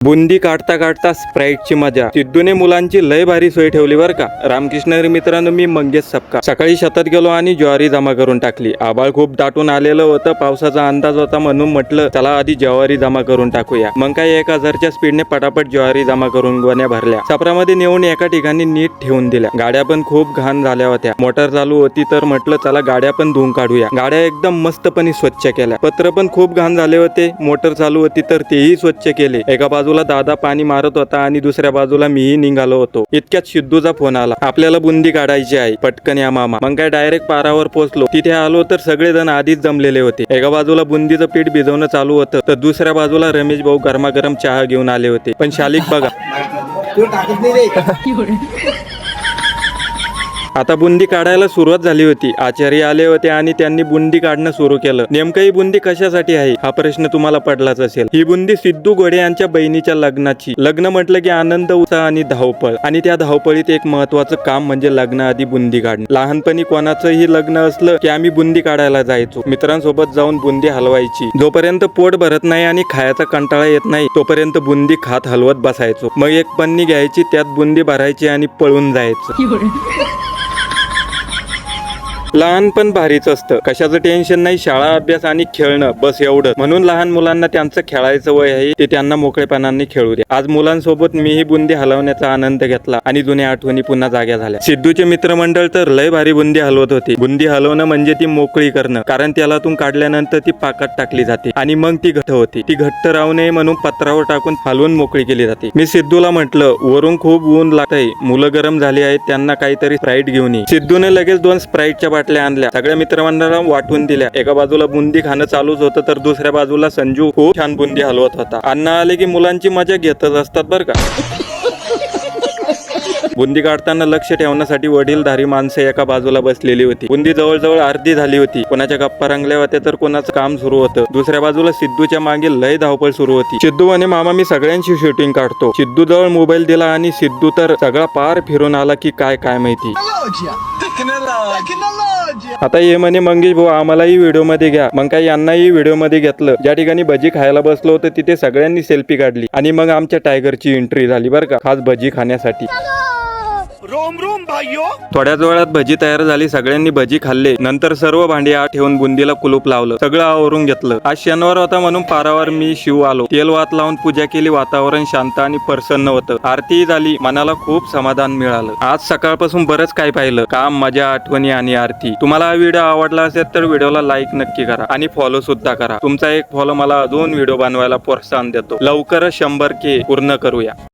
बुंदी काढता काढता स्प्राईटची मजा. सिद्धूने मुलांची लय भारी सोय ठेवली बर का. रामकृष्ण मित्रांनो, मी मंगेश सपका. सकाळी शेतात गेलो आणि ज्वारी जमा करून टाकली. आबाळ खूप दाटून आलेलं होतं. पावसाचा अंदाज होता म्हणून म्हटलं चला आधी ज्वारी जमा करून टाकूया. मग काय 1000च्या स्पीडने पटापट ज्वारी जमा करून गोण्या भरल्या. छपरामध्ये नेऊन एका ठिकाणी नीट ठेवून दिल्या. गाड्या पण खूप घाण झाल्या होत्या. मोटर चालू होती तर म्हटलं चला गाड्या पण धुवून काढूया. गाड्या एकदम मस्तपणे स्वच्छ केल्या. पत्र पण खूप घाण झाले होते. मोटर चालू होती तर तेही स्वच्छ केले. एका बाजूला दादा पाणी मारत होता आणि दुसऱ्या बाजूला मीही निघालो होतो. इतक्यात सिद्धूचा फोन आला. आपल्याला बुंदी काढायची आहे, पटकन या मामा. मग काय डायरेक्ट पारावर पोहोचलो. तिथे आलो तर सगळेजण आधीच जमलेले होते. एका बाजूला बुंदीचं पीठ भिजवणं चालू होतं तर दुसऱ्या बाजूला रमेश भाऊ गरमागरम चहा घेऊन आले होते. पण शालिक बघा, आता बुंदी काढायला सुरुवात झाली होती. आचार्य आले होते आणि त्यांनी बुंदी काढणं सुरू केलं. नेमकं ही बुंदी कशासाठी आहे हा प्रश्न तुम्हाला पडलाच असेल. ही बुंदी सिद्धू घोडे यांच्या बहिणीच्या लग्नाची. लग्न म्हटलं की आनंद, उत्साह आणि धावपळ. आणि त्या धावपळीत एक महत्वाचं काम म्हणजे लग्नाआधी बुंदी काढणं. लहानपणी कोणाचंही लग्न असलं की आम्ही बुंदी काढायला जायचो. मित्रांसोबत जाऊन बुंदी हलवायची. जोपर्यंत पोट भरत नाही आणि खायचा कंटाळा येत नाही तोपर्यंत बुंदी खात हलवत बसायचो. मग एक पन्नी घ्यायची, त्यात बुंदी भरायची आणि पळून जायचं. लहानपण भारीच असतं. कशाचं टेन्शन नाही. शाळा, अभ्यास आणि खेळणं, बस एवढं. म्हणून लहान मुलांना त्यांचं खेळायचं वय आहे ते त्यांना मोकळेपणाने खेळू द्या. आज मुलांसोबत मीही बुंदी हलवण्याचा आनंद घेतला आणि जुन्या आठवणी पुन्हा जाग्या झाल्या. सिद्धूचे मित्रमंडळ तर लय भारी बुंदी हलवत होती. बुंदी हलवणं म्हणजे ती मोकळी करणं, कारण त्यालातून काढल्यानंतर ती पाकात टाकली जाते आणि मग ती घट्ट होती. ती घट्ट राहू नये म्हणून पत्रावर टाकून हलवून मोकळी केली जाते. मी सिद्धूला म्हटलं वरून खूप ऊन लागतंय, मुलं गरम झाली आहेत, त्यांना काहीतरी स्प्राईट घेऊन ये. सिद्धूने लगेच 2 स्प्राईटच्या बाटल्या आणल्या. सगळ्या मित्रमंडळाला वाटून दिल्या. एका बाजूला बुंदी खाणं चालूच होतं तर दुसऱ्या बाजूला संजू खूप छान बुंदी हलवत होता. अण्णा आले की मुलांची मजा घेतच असतात बर का. बुंदी काढताना लक्ष ठेवण्यासाठी वडीलधारी माणसं एका बाजूला बसलेली होती. बुंदी जवळजवळ अर्धी झाली होती. कोणाच्या गप्पा रंगल्या होत्या तर कोणाचं काम सुरू होतं. दुसऱ्या बाजूला सिद्धूच्या मागे लय धावपळ सुरू होती. सिद्धू म्हणे मामा मी सगळ्यांची शूटिंग काढतो. सिद्धू जवळ मोबाईल दिला आणि सिद्धू तर सगळा पार फिरून आला की काय माहिती. आता ये म्हणे मंगेश भाऊ आम्हालाही व्हिडिओ मध्ये घ्या. मग काय यांनाही व्हिडिओ मध्ये घेतलं. ज्या ठिकाणी भजी खायला बसलो होतो तिथे सगळ्यांनी सेल्फी काढली आणि मग आमच्या टायगरची एंट्री झाली बर का, खास भजी खाण्यासाठी. रोम रोम भाइयों. थोड्याच वेळात भजी तयार झाली. सगळ्यांनी भजी खाल्ले. नंतर सर्व भांडी आत ठेवून बुंदीला कुलूप लावलं. सगळं आवरून घेतलं. आज शनिवार होता म्हणून पारावर मी शिव आलो. तेल वात लावून पूजा केली. वातावरण शांत आणि प्रसन्न होतं. आरती झाली. मनाला खूप समाधान मिळालं. आज सकाळपासून बरंच काय पाहिलं. काम, मजा, आठवणी आणि आरती. तुम्हाला हा व्हिडिओ आवडला असेल तर व्हिडिओला लाईक नक्की करा आणि फॉलो सुद्धा करा. तुमचा एक फॉलो मला अजून व्हिडिओ बनवायला प्रोत्साहन देतो. लवकरच 100K पूर्ण करूया.